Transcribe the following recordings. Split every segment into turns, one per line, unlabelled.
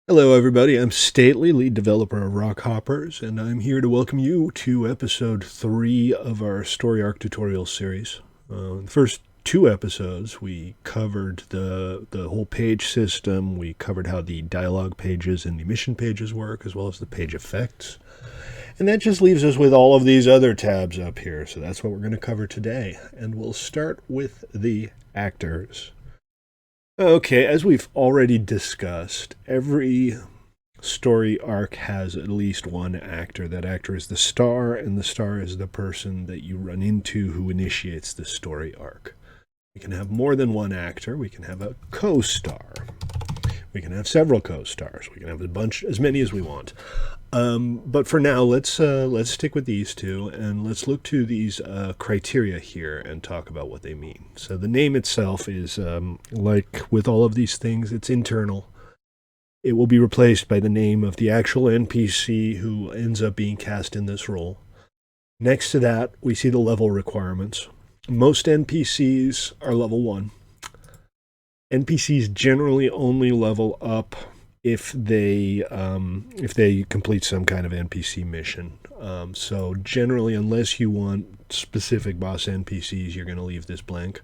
Hello, everybody. I'm Stately, lead developer of Rock Hoppers, and I'm here to welcome you to episode 3 of our story arc tutorial series. The first two episodes, we covered the whole page system. We covered how the dialogue pages and the mission pages work, as well as the page effects. And that just leaves us with all of these other tabs up here. So that's what we're going to cover today. And we'll start with the actors. Okay, as we've already discussed, every story arc has at least one actor. That actor is the star, and the star is the person that you run into who initiates the story arc. We can have more than one actor. We can have a co-star. We can have several co-stars. We can have as many as we want. But for now, let's stick with these two, and let's look to these criteria here and talk about what they mean. So the name itself is, like with all of these things, it's internal. It will be replaced by the name of the actual NPC who ends up being cast in this role. Next to that, we see the level requirements. Most NPCs are level 1. NPCs generally only level up if they complete some kind of NPC mission. So generally, unless you want specific boss NPCs, you're going to leave this blank.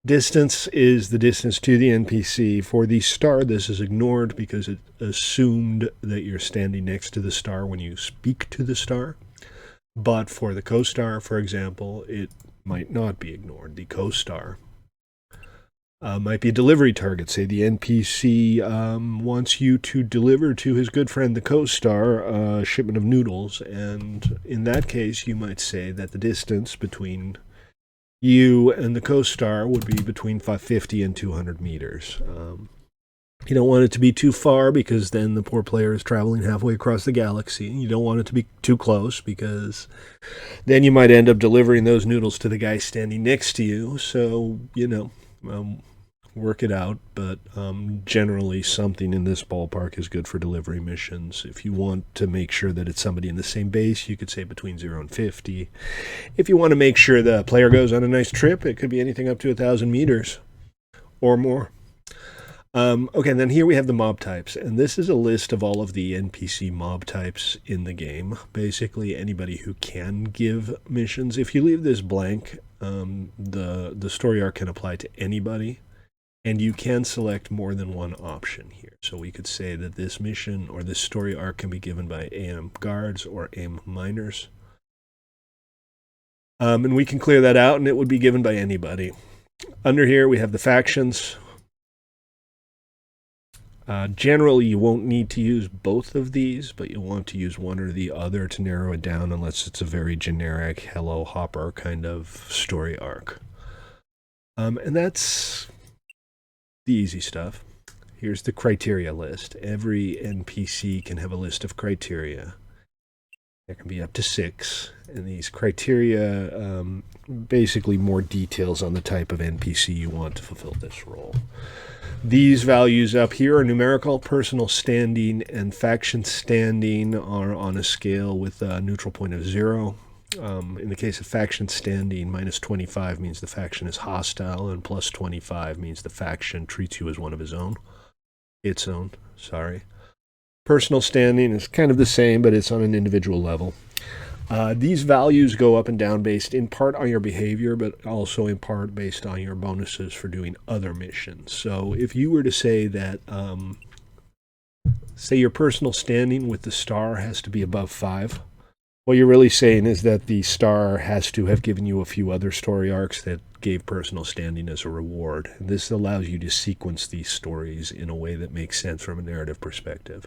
Distance is the distance to the NPC. For the star, this is ignored because it assumed that you're standing next to the star when you speak to the star. But for the co-star, for example, it might not be ignored. The co-star might be a delivery target. Say the NPC wants you to deliver to his good friend, the co-star, a shipment of noodles. And in that case, you might say that the distance between you and the co-star would be between 550 and 200 meters. You don't want it to be too far because then the poor player is traveling halfway across the galaxy. You don't want it to be too close because then you might end up delivering those noodles to the guy standing next to you. So, work it out, but generally something in this ballpark is good for delivery missions. If you want to make sure that it's somebody in the same base, you could say between 0 and 50. If you want to make sure the player goes on a nice trip, it could be anything up to 1,000 meters or more. Okay, and then here we have the mob types, and this is a list of all of the NPC mob types in the game. Basically, anybody who can give missions. If you leave this blank, the story arc can apply to anybody. And you can select more than one option here. So we could say that this mission or this story arc can be given by AM guards or AM miners. And we can clear that out, and it would be given by anybody. Under here, we have the factions. Generally, you won't need to use both of these, but you'll want to use one or the other to narrow it down unless it's a very generic Hello Hopper kind of story arc. And that's the easy stuff. Here's the criteria list. Every NPC can have a list of criteria. There can be up to 6. And these criteria basically more details on the type of NPC you want to fulfill this role. These values up here are numerical. Personal standing and faction standing are on a scale with a neutral point of 0. In the case of faction standing, minus 25 means the faction is hostile, and plus 25 means the faction treats you as one of its own. Personal standing is kind of the same, but it's on an individual level. These values go up and down based in part on your behavior, but also in part based on your bonuses for doing other missions. So if you were to say that, say your personal standing with the star has to be above 5, what you're really saying is that the star has to have given you a few other story arcs that gave personal standing as a reward. This allows you to sequence these stories in a way that makes sense from a narrative perspective.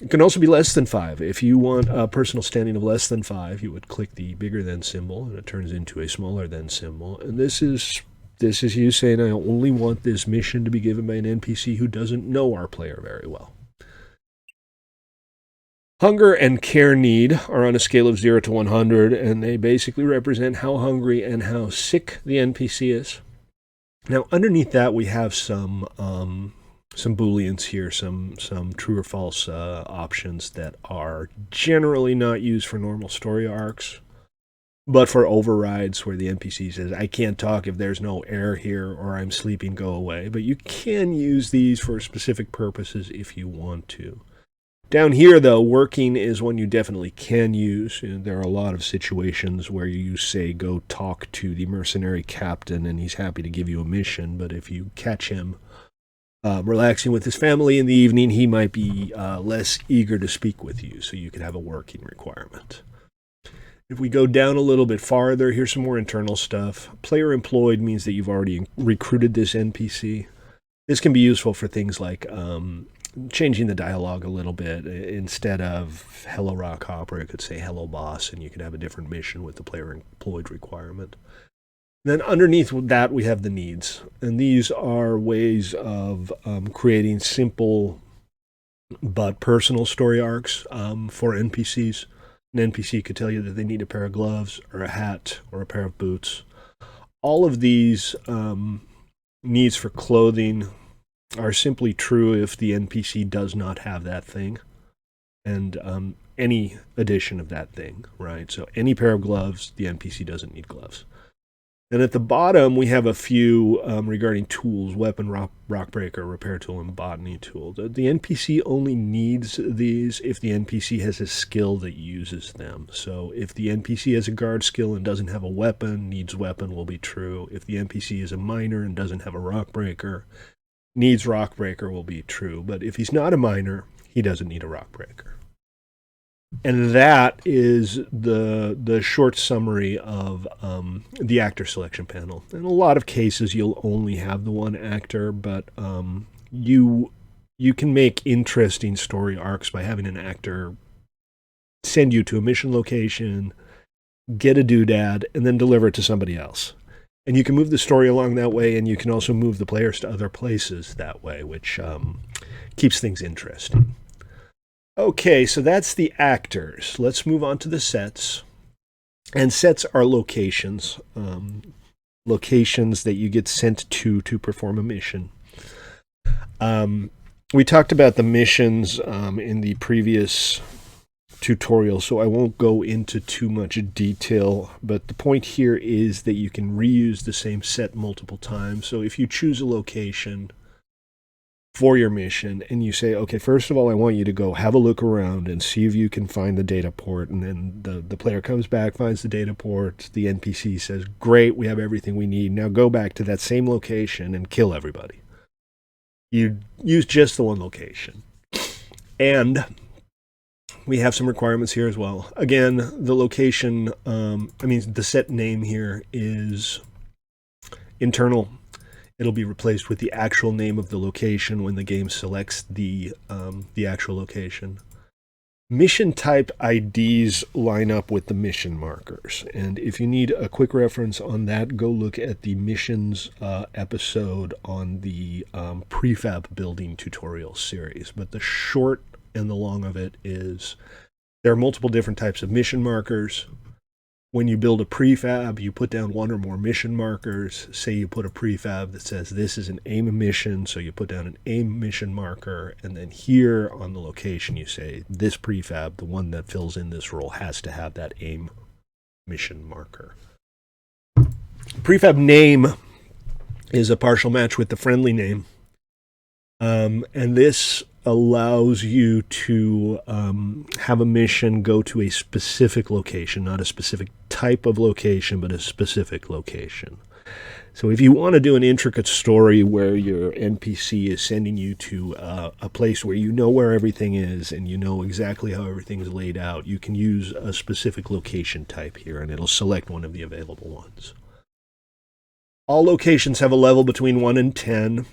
It can also be less than 5. If you want a personal standing of less than 5, you would click the bigger than symbol, and it turns into a smaller than symbol. And this is you saying, I only want this mission to be given by an NPC who doesn't know our player very well. Hunger and care need are on a scale of 0 to 100, and they basically represent how hungry and how sick the NPC is. Now, underneath that, we have some booleans here, some true or false options that are generally not used for normal story arcs. But for overrides where the NPC says, I can't talk if there's no air here, or I'm sleeping, go away. But you can use these for specific purposes if you want to. Down here, though, working is one you definitely can use. There are a lot of situations where you say, go talk to the mercenary captain, and he's happy to give you a mission. But if you catch him relaxing with his family in the evening, he might be less eager to speak with you, so you could have a working requirement. If we go down a little bit farther, here's some more internal stuff. Player employed means that you've already recruited this NPC. This can be useful for things like changing the dialogue a little bit. Instead of hello rock hopper, it could say hello boss, and you could have a different mission with the player employed requirement. Then underneath that, we have the needs. And these are ways of creating simple but personal story arcs for NPCs. An NPC could tell you that they need a pair of gloves or a hat or a pair of boots. All of these needs for clothing are simply true if the NPC does not have that thing, and any addition of that thing, right? So any pair of gloves, the NPC doesn't need gloves. And at the bottom, we have a few regarding tools: weapon, rock breaker, repair tool, and botany tool. The NPC only needs these if the NPC has a skill that uses them. So if the NPC has a guard skill and doesn't have a weapon, needs weapon will be true. If the NPC is a miner and doesn't have a rock breaker, needs rock breaker will be true. But if he's not a miner, he doesn't need a rock breaker. And that is the short summary of the actor selection panel. In a lot of cases, you'll only have the one actor, but you can make interesting story arcs by having an actor send you to a mission location, get a doodad, and then deliver it to somebody else. And you can move the story along that way, and you can also move the players to other places that way, which keeps things interesting. Okay, so that's the actors. Let's move on to the sets. And sets are locations. Locations that you get sent to perform a mission. We talked about the missions in the previous tutorial, so I won't go into too much detail, but the point here is that you can reuse the same set multiple times. So if you choose a location for your mission, and you say, okay, first of all, I want you to go have a look around and see if you can find the data port, and then the player comes back, finds the data port, the NPC says, great, we have everything we need, now go back to that same location and kill everybody. You use just the one location. And we have some requirements here as well. Again, the location, the set name here is internal. It'll be replaced with the actual name of the location when the game selects the actual location. Mission type IDs line up with the mission markers. And if you need a quick reference on that, go look at the missions episode on the prefab building tutorial series. But the short and the long of it is there are multiple different types of mission markers. When you build a prefab, you put down one or more mission markers. Say you put a prefab that says this is an aim mission, so you put down an aim mission marker, and then here on the location you say this prefab, the one that fills in this role, has to have that aim mission marker. Prefab name is a partial match with the friendly name, and this allows you to have a mission go to a specific location, not a specific type of location, but a specific location. So if you want to do an intricate story where your NPC is sending you to a place where you know where everything is and you know exactly how everything is laid out, you can use a specific location type here, and it'll select one of the available ones. All locations have a level between 1 and 10.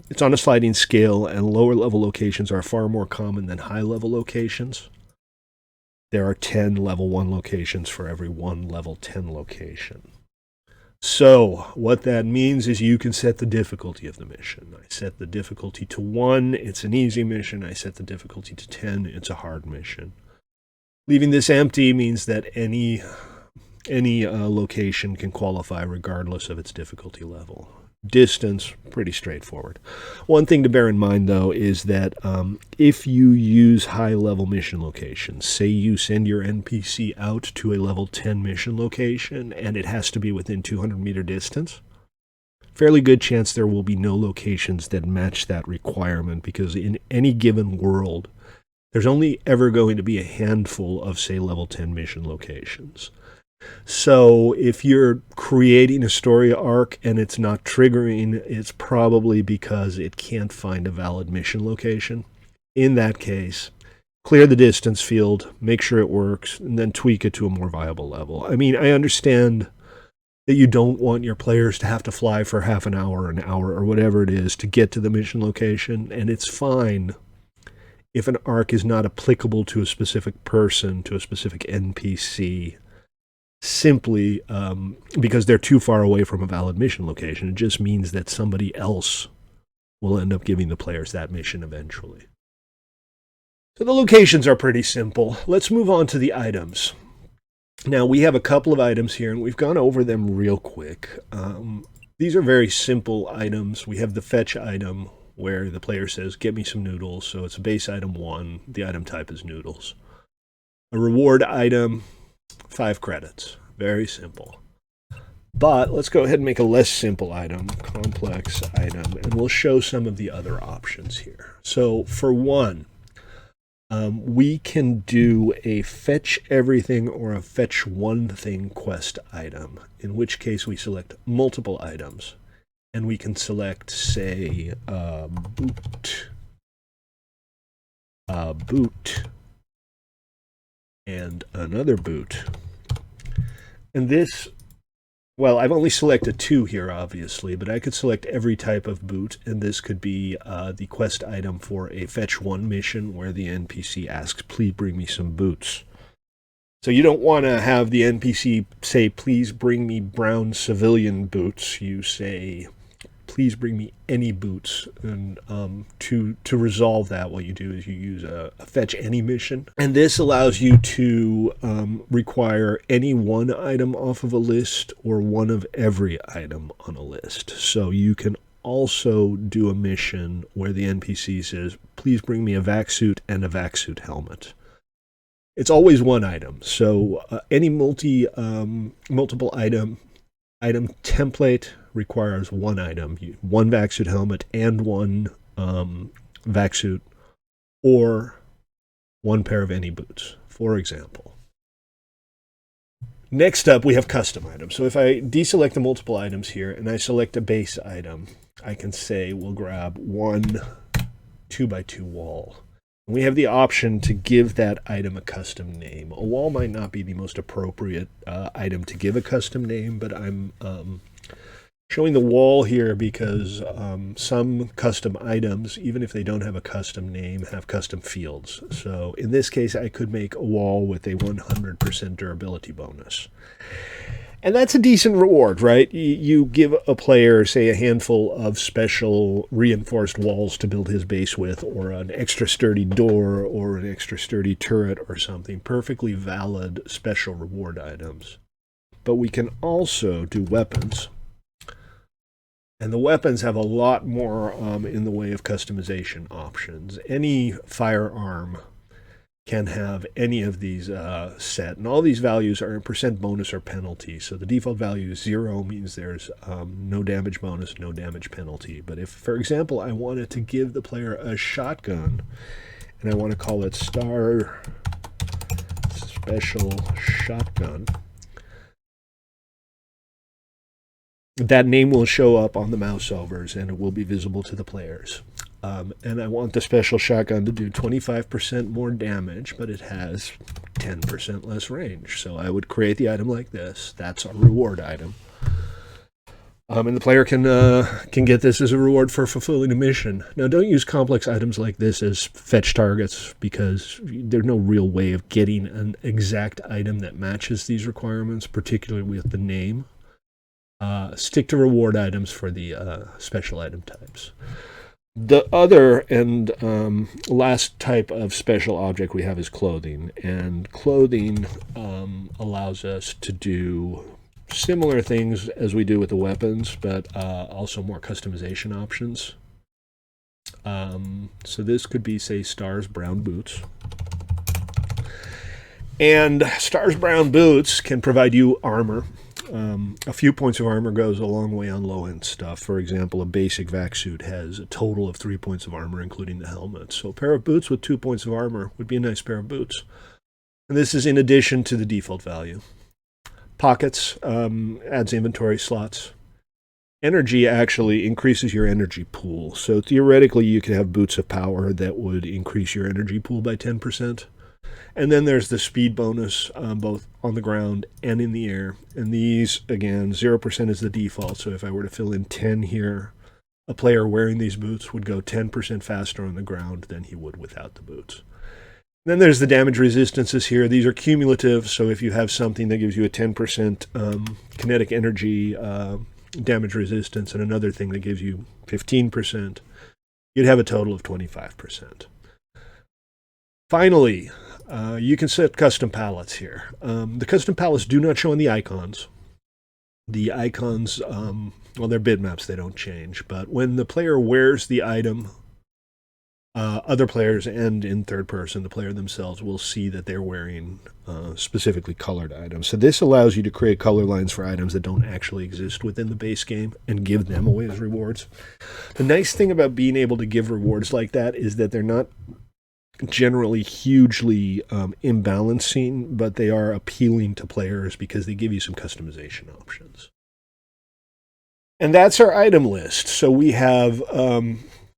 It's on a sliding scale, and lower level locations are far more common than high level locations. There are 10 level 1 locations for every 1 level 10 location. So what that means is you can set the difficulty of the mission. I set the difficulty to 1, it's an easy mission. I set the difficulty to 10, it's a hard mission. Leaving this empty means that any location can qualify regardless of its difficulty level. Distance, pretty straightforward. One thing to bear in mind, though, is that if you use high-level mission locations, say you send your NPC out to a level 10 mission location and it has to be within 200-meter distance, fairly good chance there will be no locations that match that requirement, because in any given world, there's only ever going to be a handful of, say, level 10 mission locations. So if you're creating a story arc and it's not triggering, it's probably because it can't find a valid mission location. In that case, clear the distance field, make sure it works, and then tweak it to a more viable level. I mean, I understand that you don't want your players to have to fly for half an hour, or whatever it is to get to the mission location, and it's fine if an arc is not applicable to a specific person, to a specific NPC, simply because they're too far away from a valid mission location. It just means that somebody else will end up giving the players that mission eventually. So the locations are pretty simple. Let's move on to the items. Now, we have a couple of items here, and we've gone over them real quick. These are very simple items. We have the fetch item, where the player says, get me some noodles. So it's a base item 1. The item type is noodles. A reward item, 5 credits. Very simple. But let's go ahead and make a less simple item, complex item, and we'll show some of the other options here. So for one, we can do a fetch everything or a fetch one thing quest item, in which case we select multiple items. And we can select, say, boot, and another boot. And this, well, I've only selected 2 here, obviously, but I could select every type of boot, and this could be the quest item for a fetch 1 mission where the NPC asks, please bring me some boots. So you don't want to have the NPC say, please bring me brown civilian boots. You say, please bring me any boots. And to resolve that, what you do is you use a fetch any mission. And this allows you to require any one item off of a list or one of every item on a list. So you can also do a mission where the NPC says, please bring me a vac suit and a vac suit helmet. It's always one item. So any multiple item template requires one item, one vac suit helmet and one vac suit, or one pair of any boots, for example. Next up, we have custom items. So if I deselect the multiple items here and I select a base item, I can say we'll grab one 2x2 wall. We have the option to give that item a custom name. A wall might not be the most appropriate item to give a custom name, but I'm showing the wall here because some custom items, even if they don't have a custom name, have custom fields. So in this case, I could make a wall with a 100% durability bonus. And that's a decent reward, right? You give a player, say, a handful of special reinforced walls to build his base with, or an extra sturdy door, or an extra sturdy turret, or something. Perfectly valid special reward items. But we can also do weapons. And the weapons have a lot more in the way of customization options. Any firearm can have any of these set, and all these values are in percent bonus or penalty. So the default value is 0, means there's no damage bonus, no damage penalty. But if, for example, I wanted to give the player a shotgun, and I want to call it Star Special Shotgun, that name will show up on the mouse overs, and it will be visible to the players. And I want the special shotgun to do 25% more damage, but it has 10% less range. So I would create the item like this. That's a reward item. And the player can get this as a reward for fulfilling a mission. Now, don't use complex items like this as fetch targets, because there's no real way of getting an exact item that matches these requirements, particularly with the name. Stick to reward items for the special item types. The other and last type of special object we have is clothing. And clothing allows us to do similar things as we do with the weapons, but also more customization options. So this could be, say, Star's brown boots. And Star's brown boots can provide you armor. A few points of armor goes a long way on low-end stuff. For example, a basic vac suit has a total of 3 points of armor, including the helmet. So a pair of boots with 2 points of armor would be a nice pair of boots. And this is in addition to the default value. Pockets adds inventory slots. Energy actually increases your energy pool. So theoretically, you could have boots of power that would increase your energy pool by 10%. And then there's the speed bonus, both on the ground and in the air. And these, again, 0% is the default. So if I were to fill in 10 here, a player wearing these boots would go 10% faster on the ground than he would without the boots. Then there's the damage resistances here. These are cumulative. So if you have something that gives you a 10% kinetic energy damage resistance and another thing that gives you 15%, you'd have a total of 25%. Finally, you can set custom palettes here. The custom palettes do not show on the icons. The icons, well, they're bitmaps, they don't change. But when the player wears the item, other players and in third person, the player themselves will see that they're wearing specifically colored items. So this allows you to create color lines for items that don't actually exist within the base game and give them away as rewards. The nice thing about being able to give rewards like that is that they're not generally hugely imbalancing, but they are appealing to players because they give you some customization options. And that's our item list. So we have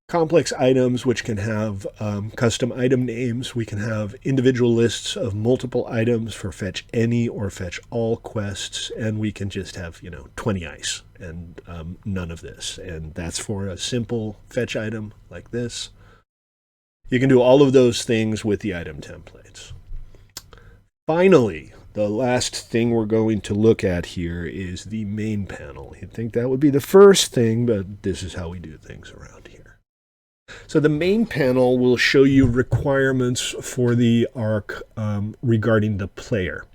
complex items, which can have custom item names. We can have individual lists of multiple items for fetch any or fetch all quests, and we can just have 20 ice and none of this. And that's for a simple fetch item like this. You can do all of those things with the item templates. Finally, the last thing we're going to look at here is the main panel. You'd think that would be the first thing, but this is how we do things around here. So the main panel will show you requirements for the arc regarding the player.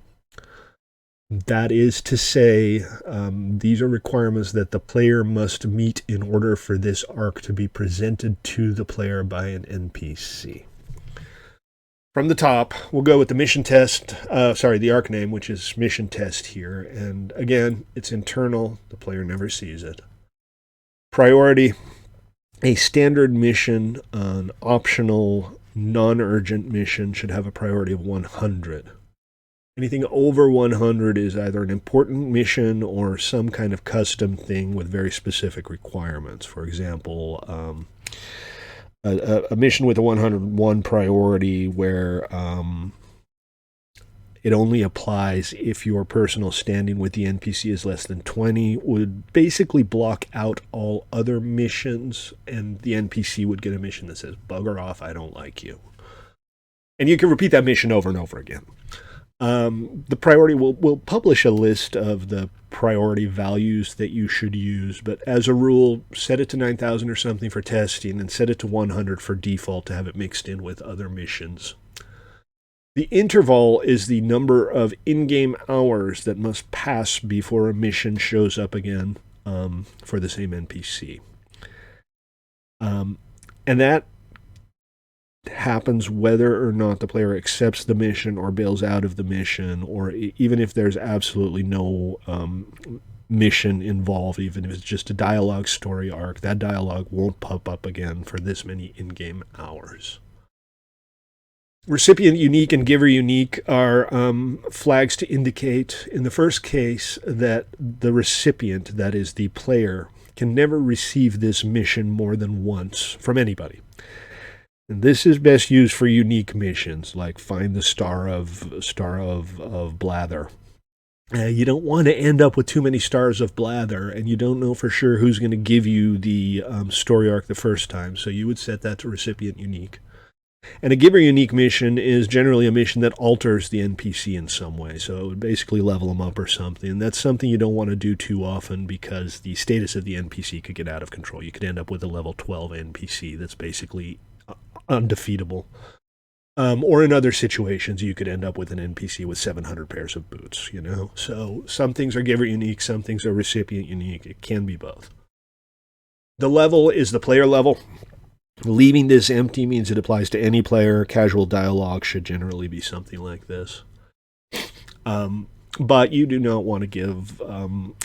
That is to say, these are requirements that the player must meet in order for this arc to be presented to the player by an NPC. From the top, we'll go with the mission test, the arc name, which is mission test here. And again, it's internal. The player never sees it. Priority, a standard mission, an optional, non-urgent mission should have a priority of 100. Anything over 100 is either an important mission or some kind of custom thing with very specific requirements. For example, a mission with a 101 priority where it only applies if your personal standing with the NPC is less than 20 would basically block out all other missions, and the NPC would get a mission that says, "Bugger off, I don't like you." And you can repeat that mission over and over again. The priority will publish a list of the priority values that you should use, but as a rule, set it to 9,000 or something for testing and set it to 100 for default to have it mixed in with other missions. The interval is the number of in-game hours that must pass before a mission shows up again for the same NPC. And that happens whether or not the player accepts the mission or bails out of the mission, or even if there's absolutely no mission involved, even if it's just a dialogue story arc, that dialogue won't pop up again for this many in-game hours. Recipient unique and giver unique are flags to indicate, in the first case, that the recipient, that is the player, can never receive this mission more than once from anybody. And this is best used for unique missions, like find the Star of Blather. You don't want to end up with too many Stars of Blather, and you don't know for sure who's going to give you the story arc the first time, so you would set that to recipient unique. And a giver unique mission is generally a mission that alters the NPC in some way, so it would basically level them up or something. And that's something you don't want to do too often because the status of the NPC could get out of control. You could end up with a level 12 NPC that's basically undefeatable. Or in other situations, you could end up with an NPC with 700 pairs of boots, you know? So some things are giver unique, some things are recipient unique. It can be both. The level is the player level. Leaving this empty means it applies to any player. Casual dialogue should generally be something like this. But you do not want to give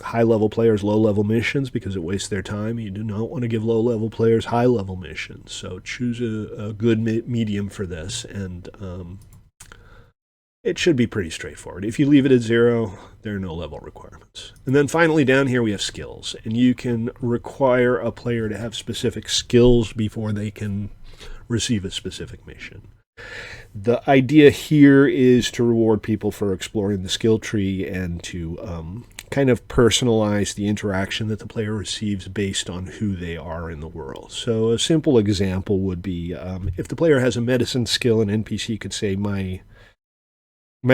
high-level players low-level missions because it wastes their time. You do not want to give low-level players high-level missions. So choose a good medium for this, and it should be pretty straightforward. If you leave it at 0, there are no level requirements. And then finally down here we have skills, and you can require a player to have specific skills before they can receive a specific mission. The idea here is to reward people for exploring the skill tree and to kind of personalize the interaction that the player receives based on who they are in the world. So a simple example would be if the player has a medicine skill, an NPC could say, my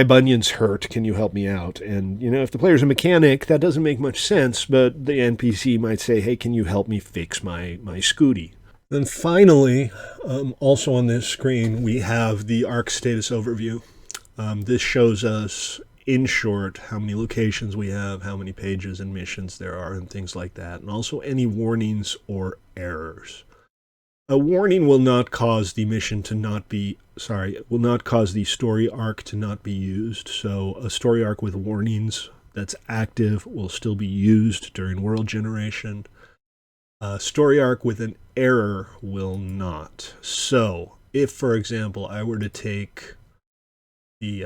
bunion's hurt, can you help me out? And, you know, if the player's a mechanic, that doesn't make much sense, but the NPC might say, hey, can you help me fix my scooty? Then finally, also on this screen, we have the ARC status overview. This shows us, in short, how many locations we have, how many pages and missions there are, and things like that, and also any warnings or errors. A warning will not cause the mission to not be, will not cause the story arc to not be used. So a story arc with warnings that's active will still be used during world generation. A story arc with an error will not. So, if, for example, I were to take the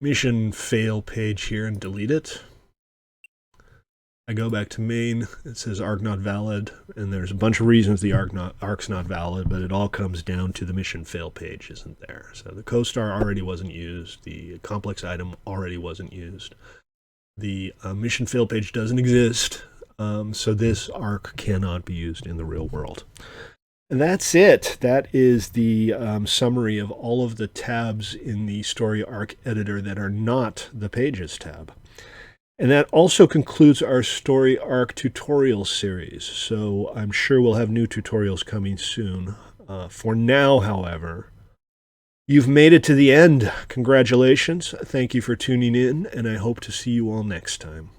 mission fail page here and delete it, I go back to main, it says arc not valid, and there's a bunch of reasons the arc's not valid, but it all comes down to the mission fail page isn't there. So the co-star already wasn't used, the complex item already wasn't used, the mission fail page doesn't exist. So this arc cannot be used in the real world. And that's it. That is the summary of all of the tabs in the story arc editor that are not the Pages tab. And that also concludes our story arc tutorial series. So I'm sure we'll have new tutorials coming soon. For now, however, you've made it to the end. Congratulations. Thank you for tuning in, and I hope to see you all next time.